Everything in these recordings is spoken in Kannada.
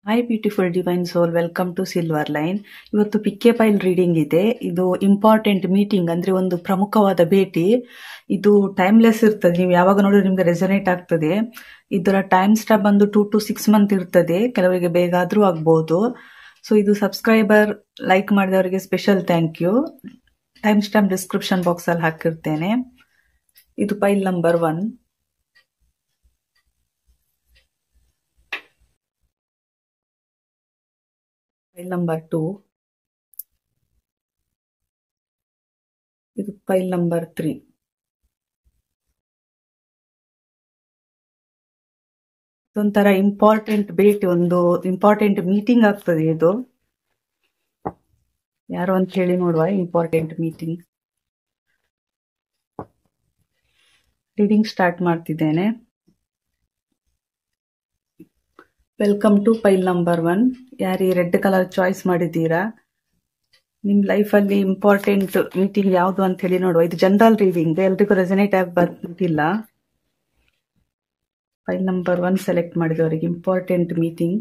Hi beautiful divine soul, welcome to silver line. ಇವತ್ತು ಪಿಕ್ಕೆ ಫೈಲ್ ರೀಡಿಂಗ್ ಇದೆ. ಇದು ಇಂಪಾರ್ಟೆಂಟ್ ಮೀಟಿಂಗ್, ಅಂದ್ರೆ ಒಂದು ಪ್ರಮುಖವಾದ ಭೇಟಿ. ಇದು ಟೈಮ್ಲೆಸ್ ಇರ್ತದೆ, ನೀವು ಯಾವಾಗ ನೋಡಿದ್ರೆ ನಿಮ್ಗೆ ರೆಸೊನೇಟ್ ಆಗ್ತದೆ. ಇದರ ಟೈಮ್ ಸ್ಟಾಪ್ ಬಂದು 2 to 6 ಮಂತ್ ಇರ್ತದೆ, ಕೆಲವರಿಗೆ ಬೇಗ ಆದ್ರೂ ಆಗ್ಬಹುದು. ಸೊ ಇದು ಸಬ್ಸ್ಕ್ರೈಬರ್ ಲೈಕ್ ಮಾಡಿದವರಿಗೆ special thank you. Timestamp description box ಅಲ್ಲಿ ಹಾಕಿರ್ತೇನೆ. ಇದು ಫೈಲ್ ನಂಬರ್ 1. File number 2. ಇದು ಫೈಲ್ ನಂಬರ್ 3. ಇದೊಂಥರ ಇಂಪಾರ್ಟೆಂಟ್ ಭೇಟಿ, ಒಂದು ಇಂಪಾರ್ಟೆಂಟ್ ಮೀಟಿಂಗ್ ಆಗ್ತದೆ. ಇದು ಯಾರು ಅಂತ ಹೇಳಿ ನೋಡುವ. ಇಂಪಾರ್ಟೆಂಟ್ ಮೀಟಿಂಗ್ ರೀಡಿಂಗ್ ಸ್ಟಾರ್ಟ್ ಮಾಡ್ತಿದ್ದೇನೆ. Welcome to file number 1. ಯಾರು ಈ ರೆಡ್ ಕಲರ್ ಚಾಯ್ಸ್ ಮಾಡಿದ್ದೀರಾ, ನಿಮ್ ಲೈಫ್ ಅಲ್ಲಿ ಇಂಪಾರ್ಟೆಂಟ್ ಮೀಟಿಂಗ್ ಯಾವುದು ಅಂತ ಹೇಳಿ ನೋಡುವ. ಇದು ಜನರಲ್ ರೀಡಿಂಗ್, ಎಲ್ರಿಗೂ ರೆಸನೇಟ್ ಆಗಿ ಬರ್ತಿಲ್ಲ. ಫೈಲ್ ನಂಬರ್ 1 ಸೆಲೆಕ್ಟ್ ಮಾಡಿದವರಿಗೆ ಇಂಪಾರ್ಟೆಂಟ್ ಮೀಟಿಂಗ್.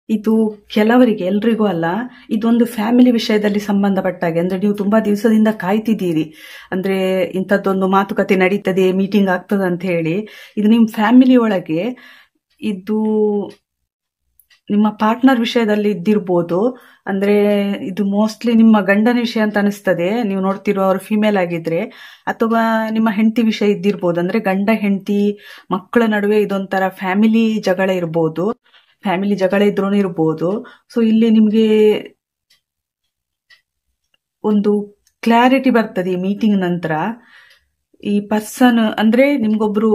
ಇದು ಕೆಲವರಿಗೆ, ಎಲ್ರಿಗೂ ಅಲ್ಲ, ಇದೊಂದು ಫ್ಯಾಮಿಲಿ ವಿಷಯದಲ್ಲಿ ಸಂಬಂಧಪಟ್ಟಾಗೆ. ಅಂದ್ರೆ ನೀವು ತುಂಬಾ ದಿವಸದಿಂದ ಕಾಯ್ತಿದ್ದೀರಿ, ಅಂದ್ರೆ ಇಂಥದ್ದೊಂದು ಮಾತುಕತೆ ನಡೀತದೆ, ಮೀಟಿಂಗ್ ಆಗ್ತದೆ ಅಂತ ಹೇಳಿ. ಇದು ನಿಮ್ ಫ್ಯಾಮಿಲಿ ಒಳಗೆ, ಇದು ನಿಮ್ಮ ಪಾರ್ಟ್ನರ್ ವಿಷಯದಲ್ಲಿ ಇದ್ದಿರ್ಬೋದು. ಅಂದ್ರೆ ಇದು ಮೋಸ್ಟ್ಲಿ ನಿಮ್ಮ ಗಂಡನ ವಿಷಯ ಅಂತ ಅನಿಸ್ತದೆ, ನೀವು ನೋಡ್ತಿರೋ ಅವ್ರು ಫಿಮೇಲ್ ಆಗಿದ್ರೆ. ಅಥವಾ ನಿಮ್ಮ ಹೆಂಡತಿ ವಿಷಯ ಇದ್ದಿರ್ಬೋದು, ಅಂದ್ರೆ ಗಂಡ ಹೆಂಡತಿ ಮಕ್ಕಳ ನಡುವೆ ಇದೊಂಥರ ಫ್ಯಾಮಿಲಿ ಜಗಳ ಇರ್ಬೋದು, ಫ್ಯಾಮಿಲಿ ಜಗಳ ಇದ್ರೂ ಇರ್ಬೋದು. ಸೊ ಇಲ್ಲಿ ನಿಮ್ಗೆ ಒಂದು ಕ್ಲಾರಿಟಿ ಬರ್ತದೆ ಈ ಮೀಟಿಂಗ್ ನಂತರ. ಈ ಪರ್ಸನ್ ಅಂದ್ರೆ ನಿಮ್ಗೊಬ್ರು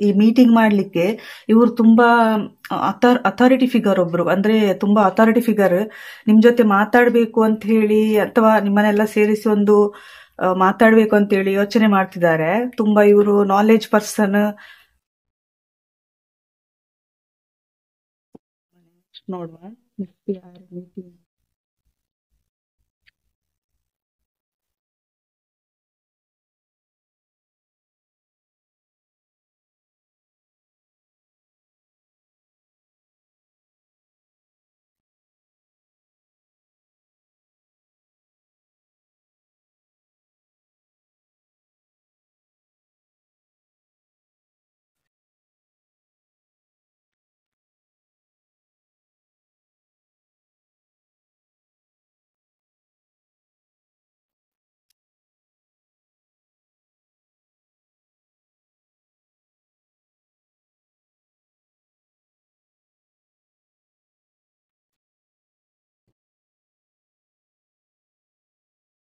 ಈ ಮೀಟಿಂಗ್ ಮಾಡ್ಲಿಕ್ಕೆ ಇವರು ತುಂಬಾ ಅಥಾರಿಟಿ ಫಿಗರ್, ಒಬ್ರು ಅಂದ್ರೆ ತುಂಬಾ ಅಥಾರಿಟಿ ಫಿಗರ್ ನಿಮ್ ಜೊತೆ ಮಾತಾಡ್ಬೇಕು ಅಂತ ಹೇಳಿ, ಅಥವಾ ನಿಮ್ಮನ್ನೆಲ್ಲ ಸೇರಿಸಿ ಒಂದು ಮಾತಾಡ್ಬೇಕು ಅಂತ ಹೇಳಿ ಯೋಚನೆ ಮಾಡ್ತಿದ್ದಾರೆ. ತುಂಬಾ ಇವರು ನಾಲೆಜ್ ಪರ್ಸನ್. ನೋಡುವ ಮೀಟಿಂಗ್.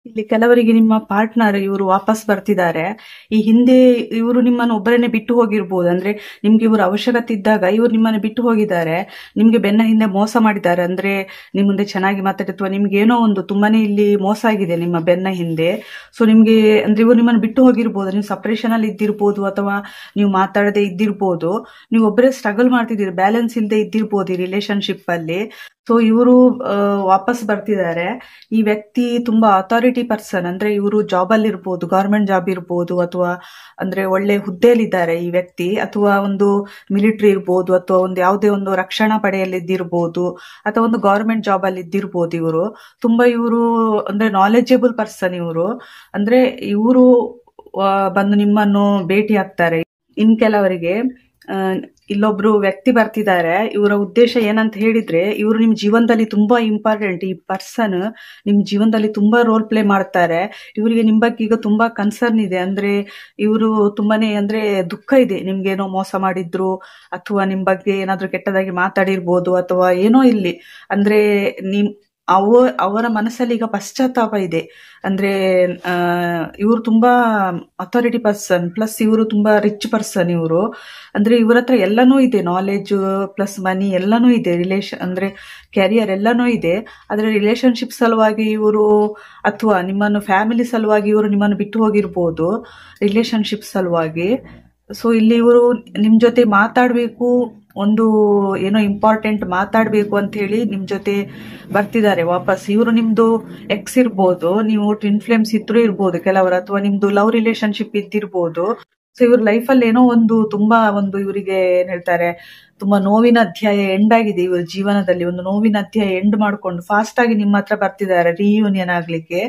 ಇಲ್ಲಿ ಕೆಲವರಿಗೆ ನಿಮ್ಮ ಪಾರ್ಟ್ನರ್ ಇವರು ವಾಪಸ್ ಬರ್ತಿದ್ದಾರೆ. ಈ ಹಿಂದೆ ಇವರು ನಿಮ್ಮನ್ನು ಒಬ್ಬರನ್ನೇ ಬಿಟ್ಟು ಹೋಗಿರ್ಬೋದು, ಅಂದ್ರೆ ನಿಮ್ಗೆ ಇವರು ಅವಶ್ಯಕತೆ ಇದ್ದಾಗ ಇವರು ನಿಮ್ಮನ್ನು ಬಿಟ್ಟು ಹೋಗಿದ್ದಾರೆ, ನಿಮ್ಗೆ ಬೆನ್ನ ಹಿಂದೆ ಮೋಸ ಮಾಡಿದ್ದಾರೆ. ಅಂದ್ರೆ ನಿಮ್ ಮುಂದೆ ಚೆನ್ನಾಗಿ ಮಾತಾಡುತ್ತವಾ, ನಿಮ್ಗೆ ಏನೋ ಒಂದು ತುಂಬಾನೇ ಇಲ್ಲಿ ಮೋಸ ಆಗಿದೆ ನಿಮ್ಮ ಬೆನ್ನ ಹಿಂದೆ. ಸೊ ನಿಮ್ಗೆ ಅಂದ್ರೆ ಇವರು ನಿಮ್ಮನ್ನು ಬಿಟ್ಟು ಹೋಗಿರ್ಬೋದು, ನೀವು ಸಪರೇಷನ್ ಅಲ್ಲಿ ಇದ್ದಿರ್ಬೋದು, ಅಥವಾ ನೀವು ಮಾತಾಡದೆ ಇದ್ದಿರ್ಬೋದು, ನೀವು ಒಬ್ಬರೇ ಸ್ಟ್ರಗಲ್ ಮಾಡ್ತಿದ್ದೀರಿ, ಬ್ಯಾಲೆನ್ಸ್ ಇಲ್ಲದೆ ಇದ್ದಿರ್ಬೋದು ಈ ರಿಲೇಶನ್ಶಿಪ್ ಅಲ್ಲಿ. ಸೊ ಇವರು ವಾಪಸ್ ಬರ್ತಿದ್ದಾರೆ. ಈ ವ್ಯಕ್ತಿ ತುಂಬಾ ಅಥಾರಿಟಿ ಪರ್ಸನ್, ಅಂದ್ರೆ ಇವರು ಜಾಬ್ ಅಲ್ಲಿ ಇರ್ಬೋದು, ಗವರ್ಮೆಂಟ್ ಜಾಬ್ ಇರ್ಬೋದು, ಅಥವಾ ಅಂದ್ರೆ ಒಳ್ಳೆ ಹುದ್ದೆಯಲ್ಲಿದ್ದಾರೆ ಈ ವ್ಯಕ್ತಿ, ಅಥವಾ ಒಂದು ಮಿಲಿಟರಿ ಇರ್ಬೋದು, ಅಥವಾ ಒಂದು ಯಾವುದೇ ಒಂದು ರಕ್ಷಣಾ ಪಡೆಯಲ್ಲಿ ಇದ್ದಿರ್ಬೋದು, ಅಥವಾ ಒಂದು ಗವರ್ಮೆಂಟ್ ಜಾಬ್ ಅಲ್ಲಿ ಇದ್ದಿರ್ಬೋದು. ಇವರು ತುಂಬಾ ಅಂದ್ರೆ ನಾಲೆಜಬಲ್ ಪರ್ಸನ್ ಇವರು. ಅಂದ್ರೆ ಇವರು ಬಂದು ನಿಮ್ಮನ್ನು ಭೇಟಿ ಆಗ್ತಾರೆ. ಇನ್ ಕೆಲವರಿಗೆ ಇಲ್ಲೊಬ್ರು ವ್ಯಕ್ತಿ ಬರ್ತಿದ್ದಾರೆ. ಇವರ ಉದ್ದೇಶ ಏನಂತ ಹೇಳಿದ್ರೆ, ಇವರು ನಿಮ್ ಜೀವನದಲ್ಲಿ ತುಂಬಾ ಇಂಪಾರ್ಟೆಂಟ್. ಈ ಪರ್ಸನ್ ನಿಮ್ ಜೀವನದಲ್ಲಿ ತುಂಬಾ ರೋಲ್ ಪ್ಲೇ ಮಾಡ್ತಾರೆ. ಇವರಿಗೆ ನಿಮ್ ಬಗ್ಗೆ ಈಗ ತುಂಬಾ ಕನ್ಸರ್ನ್ ಇದೆ. ಅಂದ್ರೆ ಇವರು ತುಂಬಾನೇ ಅಂದ್ರೆ ದುಃಖ ಇದೆ, ನಿಮ್ಗೇನೋ ಮೋಸ ಮಾಡಿದ್ರು, ಅಥವಾ ನಿಮ್ ಬಗ್ಗೆ ಏನಾದ್ರೂ ಕೆಟ್ಟದಾಗಿ ಮಾತಾಡಿರ್ಬೋದು, ಅಥವಾ ಏನೋ ಇಲ್ಲಿ ಅಂದ್ರೆ ಅವರ ಮನಸ್ಸಲ್ಲಿ ಈಗ ಪಶ್ಚಾತ್ತಾಪ ಇದೆ. ಅಂದ್ರೆ ಇವರು ತುಂಬಾ ಅಥಾರಿಟಿ ಪರ್ಸನ್, ಪ್ಲಸ್ ಇವರು ತುಂಬಾ ರಿಚ್ ಪರ್ಸನ್. ಇವರು ಅಂದ್ರೆ ಇವ್ರ ಹತ್ರ ಎಲ್ಲನೂ ಇದೆ, ನಾಲೆಜ್ ಪ್ಲಸ್ ಮನಿ ಎಲ್ಲನೂ ಇದೆ, ರಿಲೇಶನ್ ಅಂದ್ರೆ ಕ್ಯಾರಿಯರ್ ಎಲ್ಲನೂ ಇದೆ. ಆದ್ರೆ ರಿಲೇಶನ್ಶಿಪ್ ಸಲುವಾಗಿ ಇವರು ಅಥವಾ ನಿಮ್ಮನ್ನು ಫ್ಯಾಮಿಲಿ ಸಲುವಾಗಿ ಇವರು ನಿಮ್ಮನ್ನು ಬಿಟ್ಟು ಹೋಗಿರ್ಬೋದು, ರಿಲೇಶನ್ಶಿಪ್ ಸಲುವಾಗಿ. ಸೊ ಇಲ್ಲಿ ಇವರು ನಿಮ್ ಜೊತೆ ಮಾತಾಡ್ಬೇಕು, ಒಂದು ಏನೋ ಇಂಪಾರ್ಟೆಂಟ್ ಮಾತಾಡ್ಬೇಕು ಅಂತ ಹೇಳಿ ನಿಮ್ ಜೊತೆ ಬರ್ತಿದ್ದಾರೆ ವಾಪಸ್. ಇವರು ನಿಮ್ದು ಎಕ್ಸ್ ಇರ್ಬೋದು, ನೀವು ಟ್ವಿನ್ ಫ್ಲೇಮ್ಸ್ ಇದ್ರೂ ಇರ್ಬೋದು ಕೆಲವರು, ಅಥವಾ ನಿಮ್ದು ಲವ್ ರಿಲೇಶನ್ಶಿಪ್ ಇದ್ದಿರ್ಬೋದು. ಸೊ ಇವ್ರ ಲೈಫಲ್ಲಿ ಏನೋ ತುಂಬಾ ಇವರಿಗೆ ಏನ್ ಹೇಳ್ತಾರೆ, ತುಂಬಾ ನೋವಿನ ಅಧ್ಯಾಯ ಎಂಡ್ ಆಗಿದೆ. ಇವ್ರ ಜೀವನದಲ್ಲಿ ಒಂದು ನೋವಿನ ಅಧ್ಯಾಯ ಎಂಡ್ ಮಾಡ್ಕೊಂಡು ಫಾಸ್ಟ್ ಆಗಿ ನಿಮ್ಮ ಹತ್ರ ಬರ್ತಿದ್ದಾರೆ ರಿಯೂನಿಯನ್ ಆಗ್ಲಿಕ್ಕೆ.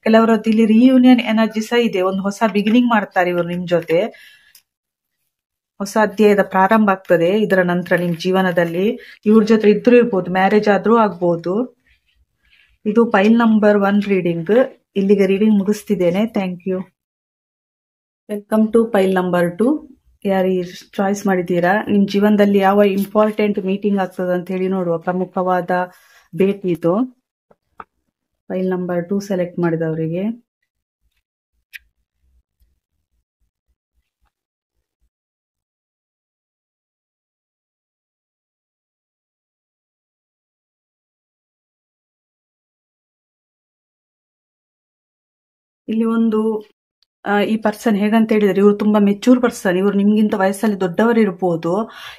ಕೆಲವರದ್ದು ಇಲ್ಲಿ ರಿಯೂನಿಯನ್ ಎನರ್ಜಿ ಸಹ ಇದೆ, ಒಂದು ಹೊಸ ಬಿಗಿನಿಂಗ್ ಮಾಡ್ತಾರೆ ಇವರು ನಿಮ್ ಜೊತೆ. ಹೊಸ ಅಧ್ಯಾಯದ ಪ್ರಾರಂಭ ಆಗ್ತದೆ ಇದರ ನಂತರ ನಿಮ್ ಜೀವನದಲ್ಲಿ. ಇವ್ರ ಜೊತೆ ಇದ್ರೂ ಇರ್ಬೋದು, ಮ್ಯಾರೇಜ್ ಆದ್ರೂ ಆಗ್ಬೋದು. ಇದು ಪೈಲ್ ನಂಬರ್ 1 ರೀಡಿಂಗ್. ಇಲ್ಲಿಗೆ ರೀಡಿಂಗ್ ಮುಗಿಸ್ತಿದ್ದೇನೆ. Thank you. Welcome to file number 2. ಯಾರು ಚಾಯ್ಸ್ ಮಾಡಿದ್ದೀರಾ, ನಿಮ್ ಜೀವನದಲ್ಲಿ ಯಾವ ಇಂಪಾರ್ಟೆಂಟ್ ಮೀಟಿಂಗ್ ಆಗ್ತದೆ ಅಂತ ಹೇಳಿ ನೋಡುವ. ಪ್ರಮುಖವಾದ ಭೇಟಿ ಇದು. ಪೈಲ್ ನಂಬರ್ 2 ಸೆಲೆಕ್ಟ್ ಮಾಡಿದವರಿಗೆ ಇಲ್ಲಿ ಈ ಪರ್ಸನ್ ಹೇಗಂತ ಹೇಳಿದ್ರೆ, ಇವರು ತುಂಬಾ ಮೆಚೂರ್ ಪರ್ಸನ್. ಇವರು ನಿಮ್ಗಿಂತ ವಯಸ್ಸಲ್ಲಿ ದೊಡ್ಡವರು ಇರ್ಬೋದು.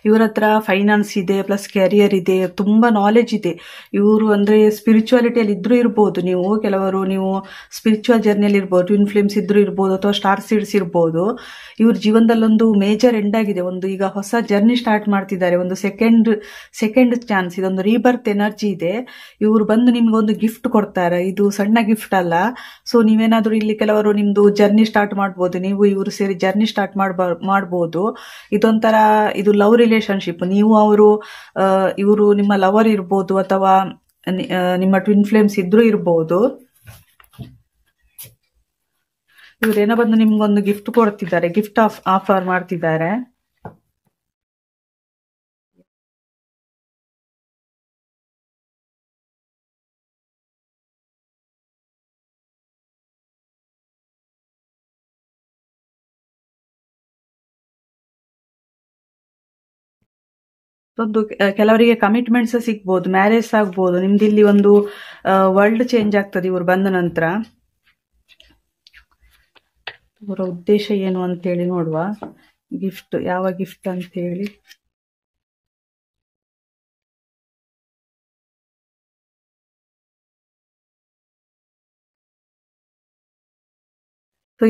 ಇವ್ರ ಹತ್ರ ಫೈನಾನ್ಸ್ ಇದೆ, ಪ್ಲಸ್ ಕ್ಯಾರಿಯರ್ ಇದೆ, ತುಂಬಾ ನಾಲೆಜ್ ಇದೆ. ಇವರು ಅಂದ್ರೆ ಸ್ಪಿರಿಚುವಾಲಿಟಿಯಲ್ಲಿ ಇದ್ರೂ ಇರ್ಬೋದು. ನೀವು ಸ್ಪಿರಿಚುವಲ್ ಜರ್ನಿಯಲ್ಲಿ ಇರ್ಬೋದು, ಟ್ವಿನ್ ಫ್ಲೇಮ್ಸ್ ಇದ್ರೂ ಇರ್ಬೋದು, ಅಥವಾ ಸ್ಟಾರ್ ಸೀಡ್ಸ್ ಇರ್ಬೋದು. ಇವ್ರ ಜೀವನದಲ್ಲಿ ಒಂದು ಮೇಜರ್ ಎಂಡ್ ಆಗಿದೆ. ಈಗ ಹೊಸ ಜರ್ನಿ ಸ್ಟಾರ್ಟ್ ಮಾಡ್ತಿದ್ದಾರೆ, ಒಂದು ಸೆಕೆಂಡ್ ಚಾನ್ಸ್. ಇದೊಂದು ರೀಬರ್ತ್ ಎನರ್ಜಿ ಇದೆ. ಇವರು ಬಂದು ನಿಮ್ಗೆ ಒಂದು ಗಿಫ್ಟ್ ಕೊಡ್ತಾರೆ. ಇದು ಸಣ್ಣ ಗಿಫ್ಟ್ ಅಲ್ಲ. ಸೊ ನೀವೇನಾದ್ರೂ ಇಲ್ಲಿ ಕೆಲವರು ನಿಮ್ದು ಜರ್ನಿ ಸ್ಟಾರ್ಟ್ ಮಾಡ್ಬೋದು, ನೀವು ಇವರು ಸೇರಿ ಜರ್ನಿ ಸ್ಟಾರ್ಟ್ ಮಾಡ್ಬೋದು. ಇದು ಲವ್ ರಿಲೇಶನ್ಶಿಪ್. ನೀವು ಇವರು ನಿಮ್ಮ ಲವರ್ ಇರ್ಬೋದು, ಅಥವಾ ನಿಮ್ಮ ಟ್ವಿನ್ ಫ್ಲೇಮ್ಸ್ ಇದ್ರೂ ಇರ್ಬೋದು. ಇವ್ರೇನೋ ಬಂದು ನಿಮ್ಗೊಂದು ಗಿಫ್ಟ್ ಕೊಡ್ತಿದ್ದಾರೆ, ಗಿಫ್ಟ್ ಆಫರ್ ಮಾಡ್ತಿದ್ದಾರೆ. ಕೆಲವರಿಗೆ ಕಮಿಟ್ಮೆಂಟ್ಸ್ ಸಿಗ್ಬೋದು, ಮ್ಯಾರೇಜ್ ಆಗ್ಬೋದು. ನಿಮ್ದು ಇಲ್ಲಿ ಒಂದು ವರ್ಲ್ಡ್ ಚೇಂಜ್ ಆಗ್ತದೆ ಇವ್ರು ಬಂದ ನಂತರ. ಇವರ ಉದ್ದೇಶ ಏನು ಅಂತ ಹೇಳಿ ನೋಡುವ. ಗಿಫ್ಟ್, ಯಾವ ಗಿಫ್ಟ್ ಅಂತ ಹೇಳಿ. ಸೊ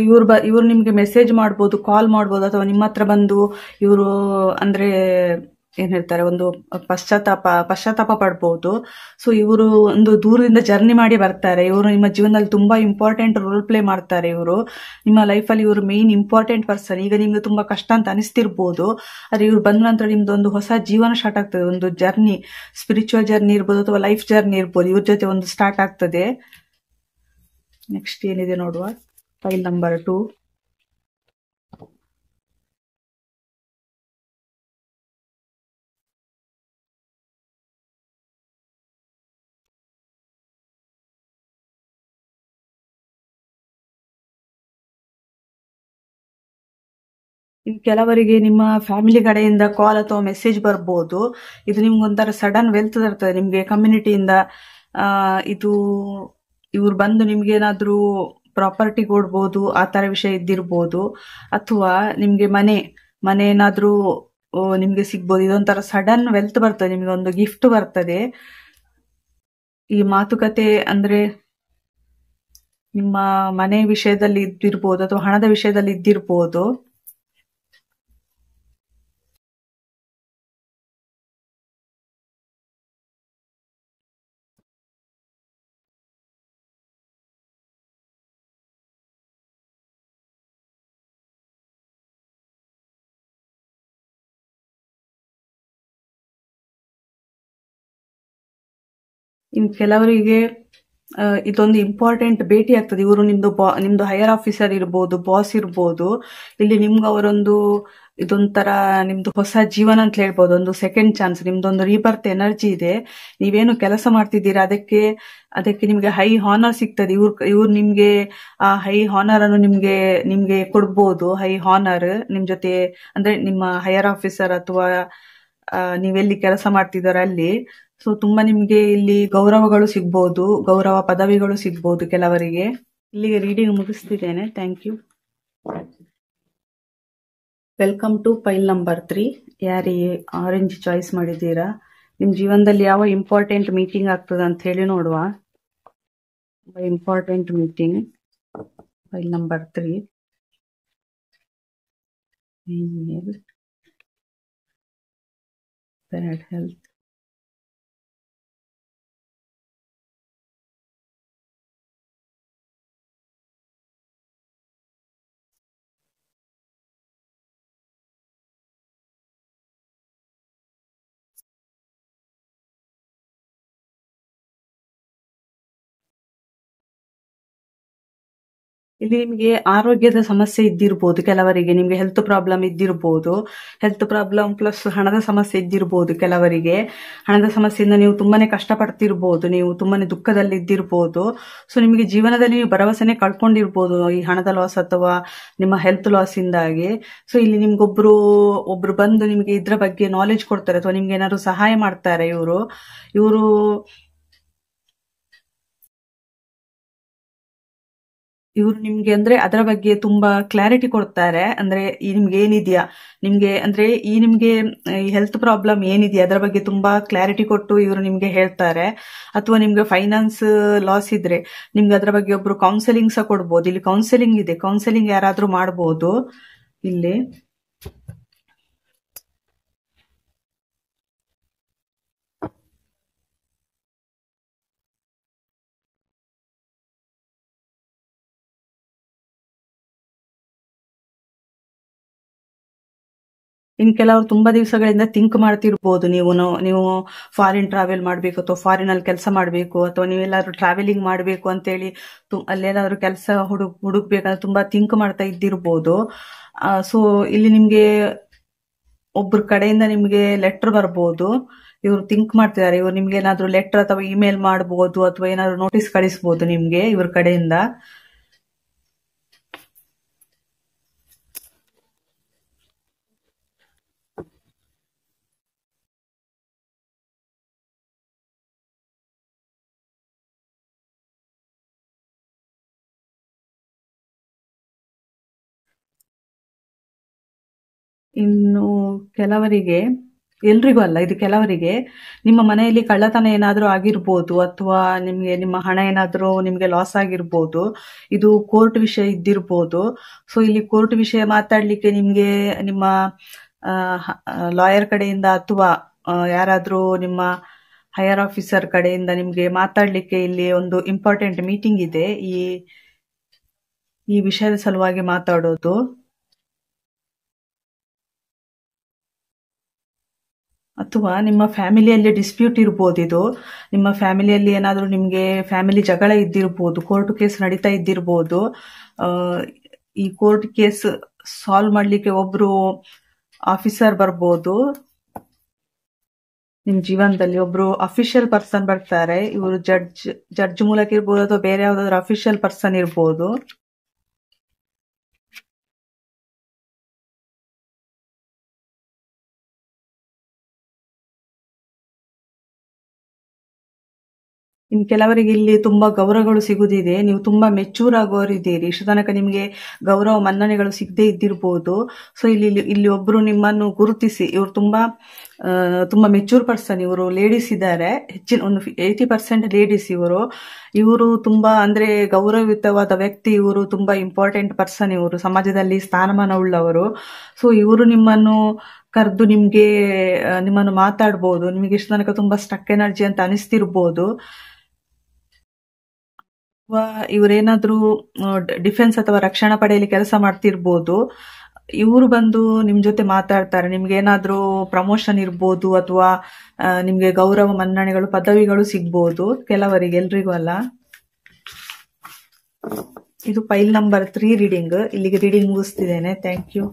ಇವ್ರು ನಿಮ್ಗೆ ಮೆಸೇಜ್ ಮಾಡ್ಬೋದು, ಕಾಲ್ ಮಾಡ್ಬೋದು, ಅಥವಾ ನಿಮ್ಮ ಹತ್ರ ಬಂದು ಇವರು ಅಂದ್ರೆ ಏನ್ ಹೇಳ್ತಾರೆ, ಒಂದು ಪಶ್ಚಾತ್ತಾಪ ಪಡ್ಬೋದು. ಸೊ ಇವರು ಒಂದು ದೂರದಿಂದ ಜರ್ನಿ ಮಾಡಿ ಬರ್ತಾರೆ. ಇವರು ನಿಮ್ಮ ಜೀವನದಲ್ಲಿ ತುಂಬಾ ಇಂಪಾರ್ಟೆಂಟ್ ರೋಲ್ ಪ್ಲೇ ಮಾಡ್ತಾರೆ. ಇವರು ನಿಮ್ಮ ಲೈಫಲ್ಲಿ ಇವರು ಮೇನ್ ಇಂಪಾರ್ಟೆಂಟ್ ಪರ್ಸನ್. ಈಗ ನಿಮ್ಗೆ ತುಂಬಾ ಕಷ್ಟ ಅಂತ ಅನಿಸ್ತಿರ್ಬೋದು, ಆದ್ರೆ ಇವ್ರು ಬಂದ ನಂತರ ನಿಮ್ದು ಒಂದು ಹೊಸ ಜೀವನ ಸ್ಟಾರ್ಟ್ ಆಗ್ತದೆ. ಒಂದು ಜರ್ನಿ, ಸ್ಪಿರಿಚುವಲ್ ಜರ್ನಿ ಇರ್ಬೋದು, ಅಥವಾ ಲೈಫ್ ಜರ್ನಿ ಇರ್ಬೋದು, ಇವ್ರ ಜೊತೆ ಒಂದು ಸ್ಟಾರ್ಟ್ ಆಗ್ತದೆ. ನೆಕ್ಸ್ಟ್ ಏನಿದೆ ನೋಡುವ. File number 2. ಕೆಲವರಿಗೆ ನಿಮ್ಮ ಫ್ಯಾಮಿಲಿ ಕಡೆಯಿಂದ ಕಾಲ್ ಅಥವಾ ಮೆಸೇಜ್ ಬರ್ಬೋದು. ಇದು ನಿಮ್ಗೊಂಥರ ಸಡನ್ ವೆಲ್ತ್ ತರ್ತದೆ ನಿಮ್ಗೆ ಕಮ್ಯುನಿಟಿಯಿಂದ. ಇವ್ರು ಬಂದು ನಿಮ್ಗೆ ಏನಾದ್ರೂ ಪ್ರಾಪರ್ಟಿ ಕೊಡ್ಬೋದು, ಆ ತರ ವಿಷಯ ಇದ್ದಿರ್ಬೋದು. ಅಥವಾ ನಿಮ್ಗೆ ಮನೆ ಏನಾದ್ರೂ ನಿಮ್ಗೆ ಸಿಗ್ಬೋದು. ಇದೊಂಥರ ಸಡನ್ ವೆಲ್ತ್ ಬರ್ತದೆ, ನಿಮ್ಗೆ ಒಂದು ಗಿಫ್ಟ್ ಬರ್ತದೆ. ಈ ಮಾತುಕತೆ ಅಂದ್ರೆ ನಿಮ್ಮ ಮನೆ ವಿಷಯದಲ್ಲಿ ಇದ್ದಿರ್ಬೋದು, ಅಥವಾ ಹಣದ ವಿಷಯದಲ್ಲಿ ಇದ್ದಿರ್ಬೋದು. ಇನ್ ಕೆಲವರಿಗೆ ಇದೊಂದು ಇಂಪಾರ್ಟೆಂಟ್ ಭೇಟಿ ಆಗ್ತದೆ. ಇವರು ನಿಮ್ದು ಹೈಯರ್ ಆಫೀಸರ್ ಇರ್ಬೋದು, ಬಾಸ್ ಇರ್ಬೋದು. ಇಲ್ಲಿ ನಿಮ್ಗೆ ಅವರೊಂದು ಇದೊಂಥರ ನಿಮ್ದು ಹೊಸ ಜೀವನ ಅಂತ ಹೇಳ್ಬೋದು, ಒಂದು ಸೆಕೆಂಡ್ ಚಾನ್ಸ್, ನಿಮ್ದೊಂದು ರೀಬರ್ತ್ ಎನರ್ಜಿ ಇದೆ. ನೀವೇನು ಕೆಲಸ ಮಾಡ್ತಿದ್ದೀರಾ ಅದಕ್ಕೆ ನಿಮ್ಗೆ ಹೈ ಹಾನರ್ ಸಿಗ್ತದೆ. ಇವ್ರು ನಿಮ್ಗೆ ಆ ಹೈ ಹಾನರ್ ಅನ್ನು ನಿಮ್ಗೆ ಕೊಡ್ಬೋದು. ಹೈ ಹಾನರ್ ನಿಮ್ ಜೊತೆ ಅಂದ್ರೆ ನಿಮ್ಮ ಹೈಯರ್ ಆಫೀಸರ್ ಅಥವಾ ನೀವೆಲ್ಲಿ ಕೆಲಸ ಮಾಡ್ತಿದಾರ ಅಲ್ಲಿ. ಸೊ ತುಂಬಾ ನಿಮ್ಗೆ ಇಲ್ಲಿ ಗೌರವಗಳು ಸಿಗ್ಬೋದು, ಗೌರವ ಪದವಿಗಳು ಸಿಗ್ಬೋದು ಕೆಲವರಿಗೆ. ಇಲ್ಲಿಗೆ ರೀಡಿಂಗ್ ಮುಗಿಸ್ತಿದ್ದೇನೆ. Thank you. Welcome to file number 3. ಯಾರಿ ಆರೆಂಜ್ ಚಾಯ್ಸ್ ಮಾಡಿದ್ದೀರಾ, ನಿಮ್ ಜೀವನದಲ್ಲಿ ಯಾವ ಇಂಪಾರ್ಟೆಂಟ್ ಮೀಟಿಂಗ್ ಆಗ್ತದೆ ಅಂತ ಹೇಳಿ ನೋಡುವ. Important meeting pile number 3. Bad health. ಇಲ್ಲಿ ನಿಮಗೆ ಆರೋಗ್ಯದ ಸಮಸ್ಯೆ ಇದ್ದಿರ್ಬೋದು ಕೆಲವರಿಗೆ, ನಿಮ್ಗೆ ಹೆಲ್ತ್ ಪ್ರಾಬ್ಲಮ್ ಇದ್ದಿರ್ಬೋದು. ಹೆಲ್ತ್ ಪ್ರಾಬ್ಲಮ್ ಪ್ಲಸ್ ಹಣದ ಸಮಸ್ಯೆ ಇದ್ದಿರ್ಬೋದು ಕೆಲವರಿಗೆ. ಹಣದ ಸಮಸ್ಯೆಯಿಂದ ನೀವು ತುಂಬಾನೇ ಕಷ್ಟಪಡ್ತಿರ್ಬೋದು, ನೀವು ತುಂಬಾನೇ ದುಃಖದಲ್ಲಿ ಇದ್ದಿರ್ಬೋದು. ಸೊ ನಿಮಗೆ ಜೀವನದಲ್ಲಿ ನೀವು ಭರವಸೆನೆ ಕಳ್ಕೊಂಡಿರ್ಬೋದು ಈ ಹಣದ ಲಾಸ್ ಅಥವಾ ನಿಮ್ಮ ಹೆಲ್ತ್ ಲಾಸ್ ಇಂದಾಗಿ. ಸೊ ಇಲ್ಲಿ ನಿಮ್ಗೊಬ್ರು ಬಂದು ನಿಮ್ಗೆ ಇದ್ರ ಬಗ್ಗೆ ನಾಲೆಜ್ ಕೊಡ್ತಾರೆ ಅಥವಾ ನಿಮ್ಗೆ ಏನಾದ್ರು ಸಹಾಯ ಮಾಡ್ತಾರೆ. ಇವರು ನಿಮ್ಗೆ ಅಂದ್ರೆ ಅದರ ಬಗ್ಗೆ ತುಂಬಾ ಕ್ಲಾರಿಟಿ ಕೊಡ್ತಾರೆ. ಅಂದ್ರೆ ನಿಮ್ಗೆ ಏನಿದೆಯಾ, ನಿಮ್ಗೆ ಅಂದ್ರೆ ನಿಮ್ಗೆ ಈ ಹೆಲ್ತ್ ಪ್ರಾಬ್ಲಮ್ ಏನಿದೆಯಾ ಅದರ ಬಗ್ಗೆ ತುಂಬಾ ಕ್ಲಾರಿಟಿ ಕೊಟ್ಟು ಇವರು ನಿಮ್ಗೆ ಹೇಳ್ತಾರೆ. ಅಥವಾ ನಿಮ್ಗೆ ಫೈನಾನ್ಸ್ ಲಾಸ್ ಇದ್ರೆ ನಿಮ್ಗೆ ಅದರ ಬಗ್ಗೆ ಒಬ್ರು ಕೌನ್ಸೆಲಿಂಗ್ ಸಹ ಕೊಡ್ಬೋದು. ಇಲ್ಲಿ ಕೌನ್ಸೆಲಿಂಗ್ ಇದೆ, ಕೌನ್ಸೆಲಿಂಗ್ ಯಾರಾದ್ರೂ ಮಾಡ್ಬೋದು ಇಲ್ಲಿ. ಇನ್ ಕೆಲವರು ತುಂಬಾ ದಿವಸಗಳಿಂದ ಥಿಂಕ್ ಮಾಡ್ತಿರ್ಬೋದು, ನೀವು ಫಾರಿನ್ ಟ್ರಾವೆಲ್ ಮಾಡ್ಬೇಕು ಅಥವಾ ಫಾರಿನ್ ಅಲ್ಲಿ ಕೆಲಸ ಮಾಡ್ಬೇಕು ಅಥವಾ ನೀವೆಲ್ಲಾದ್ರೂ ಟ್ರಾವೆಲಿಂಗ್ ಮಾಡ್ಬೇಕು ಅಂತೇಳಿ ಅಲ್ಲೇನಾದ್ರೂ ಕೆಲಸ ಹುಡುಕ್ಬೇಕಂದ್ರೆ ತುಂಬಾ ಥಿಂಕ್ ಮಾಡ್ತಾ ಇದ್ದಿರ್ಬೋದು. ಸೊ ಇಲ್ಲಿ ನಿಮ್ಗೆ ಒಬ್ರ ಕಡೆಯಿಂದ ನಿಮ್ಗೆ ಲೆಟರ್ ಬರ್ಬೋದು. ಇವ್ರು ಥಿಂಕ್ ಮಾಡ್ತಿದ್ದಾರೆ, ಇವ್ರು ನಿಮ್ಗೆ ಏನಾದ್ರು ಲೆಟರ್ ಅಥವಾ ಇಮೇಲ್ ಮಾಡ್ಬೋದು ಅಥವಾ ಏನಾದ್ರು ನೋಟಿಸ್ ಕಳಿಸ್ಬೋದು ನಿಮ್ಗೆ ಇವ್ರ ಕಡೆಯಿಂದ. ಇನ್ನು ಕೆಲವರಿಗೆ, ಎಲ್ರಿಗೂ ಅಲ್ಲ, ಇದು ಕೆಲವರಿಗೆ ನಿಮ್ಮ ಮನೆಯಲ್ಲಿ ಕಳ್ಳತನ ಏನಾದ್ರೂ ಆಗಿರ್ಬೋದು ಅಥವಾ ನಿಮ್ಮ ಹಣ ಏನಾದ್ರೂ ನಿಮ್ಗೆ ಲಾಸ್ ಆಗಿರ್ಬೋದು. ಇದು ಕೋರ್ಟ್ ವಿಷಯ ಇದ್ದಿರ್ಬೋದು. ಸೊ ಇಲ್ಲಿ ಕೋರ್ಟ್ ವಿಷಯ ಮಾತಾಡ್ಲಿಕ್ಕೆ ನಿಮ್ಗೆ ನಿಮ್ಮ ಲಾಯರ್ ಕಡೆಯಿಂದ ಅಥವಾ ಯಾರಾದ್ರೂ ನಿಮ್ಮ ಹೈಯರ್ ಆಫೀಸರ್ ಕಡೆಯಿಂದ ನಿಮ್ಗೆ ಮಾತಾಡ್ಲಿಕ್ಕೆ ಇಲ್ಲಿ ಒಂದು ಇಂಪಾರ್ಟೆಂಟ್ ಮೀಟಿಂಗ್ ಇದೆ. ಈ ವಿಷಯದ ಸಲುವಾಗಿ ಮಾತಾಡೋದು. ಅಥವಾ ನಿಮ್ಮ ಫ್ಯಾಮಿಲಿಯಲ್ಲಿ ಡಿಸ್ಪ್ಯೂಟ್ ಇರ್ಬೋದು. ಇದು ನಿಮ್ಮ ಫ್ಯಾಮಿಲಿಯಲ್ಲಿ ಏನಾದ್ರೂ ನಿಮ್ಗೆ ಫ್ಯಾಮಿಲಿ ಜಗಳ ಇದ್ದಿರ್ಬೋದು, ಕೋರ್ಟ್ ಕೇಸ್ ನಡೀತಾ ಇದ್ದಿರ್ಬೋದು. ಈ ಕೋರ್ಟ್ ಕೇಸ್ ಸಾಲ್ವ್ ಮಾಡ್ಲಿಕ್ಕೆ ಒಬ್ರು ಆಫೀಸರ್ ಬರ್ಬೋದು. ನಿಮ್ ಜೀವನದಲ್ಲಿ ಒಬ್ರು ಅಫಿಷಿಯಲ್ ಪರ್ಸನ್ ಬರ್ತಾರೆ. ಇವರು ಜಡ್ಜ್ ಮೂಲಕ ಇರ್ಬೋದು ಅಥವಾ ಬೇರೆ ಯಾವ್ದಾದ್ರು ಅಫಿಷಿಯಲ್ ಪರ್ಸನ್ ಇರ್ಬೋದು. ಇನ್ ಕೆಲವರಿಗೆ ಇಲ್ಲಿ ತುಂಬಾ ಗೌರವಗಳು ಸಿಗುದಿದೆ. ನೀವು ತುಂಬಾ ಮೆಚೂರ್ ಆಗೋರಿದ್ದೀರಿ. ಇಷ್ಟು ತನಕ ನಿಮ್ಗೆ ಗೌರವ ಮನ್ನಣೆಗಳು ಸಿಗದೆ ಇದ್ದಿರ್ಬೋದು. ಸೊ ಇಲ್ಲಿ ಒಬ್ರು ನಿಮ್ಮನ್ನು ಗುರುತಿಸಿ, ಇವರು ತುಂಬಾ ಮೆಚೂರ್ ಪರ್ಸನ್. ಇವರು ಲೇಡೀಸ್ ಇದ್ದಾರೆ, ಹೆಚ್ಚಿನ ಒಂದು 80% ಲೇಡೀಸ್ ಇವರು ತುಂಬಾ ಅಂದ್ರೆ ಗೌರವಯುತವಾದ ವ್ಯಕ್ತಿ. ಇವರು ತುಂಬಾ ಇಂಪಾರ್ಟೆಂಟ್ ಪರ್ಸನ್. ಇವರು ಸಮಾಜದಲ್ಲಿ ಸ್ಥಾನಮಾನ ಉಳ್ಳವರು. ಸೊ ಇವರು ನಿಮ್ಮನ್ನು ಕರೆದು ನಿಮ್ಮನ್ನು ಮಾತಾಡ್ಬೋದು. ನಿಮಗೆ ಇಷ್ಟು ತನಕ ತುಂಬಾ ಸ್ಟಕ್ ಎನರ್ಜಿ ಅಂತ ಅನಿಸ್ತಿರ್ಬೋದು. ಇವರೇನಾದ್ರೂ ಡಿಫೆನ್ಸ್ ಅಥವಾ ರಕ್ಷಣಾ ಪಡೆಯಲ್ಲಿ ಕೆಲಸ ಮಾಡ್ತಿರ್ಬೋದು. ಇವರು ಬಂದು ನಿಮ್ ಜೊತೆ ಮಾತಾಡ್ತಾರೆ. ನಿಮ್ಗೆ ಏನಾದ್ರೂ ಪ್ರಮೋಷನ್ ಇರ್ಬೋದು ಅಥವಾ ನಿಮ್ಗೆ ಗೌರವ ಮನ್ನಣೆಗಳು ಪದವಿಗಳು ಸಿಗ್ಬೋದು ಕೆಲವರಿಗೆ, ಎಲ್ರಿಗೂ ಅಲ್ಲ. ಇದು ಪೈಲ್ ನಂಬರ್ 3 ರೀಡಿಂಗ್. ಇಲ್ಲಿಗೆ ರೀಡಿಂಗ್ ಮುಗಿಸ್ತಿದ್ದೇನೆ. Thank you.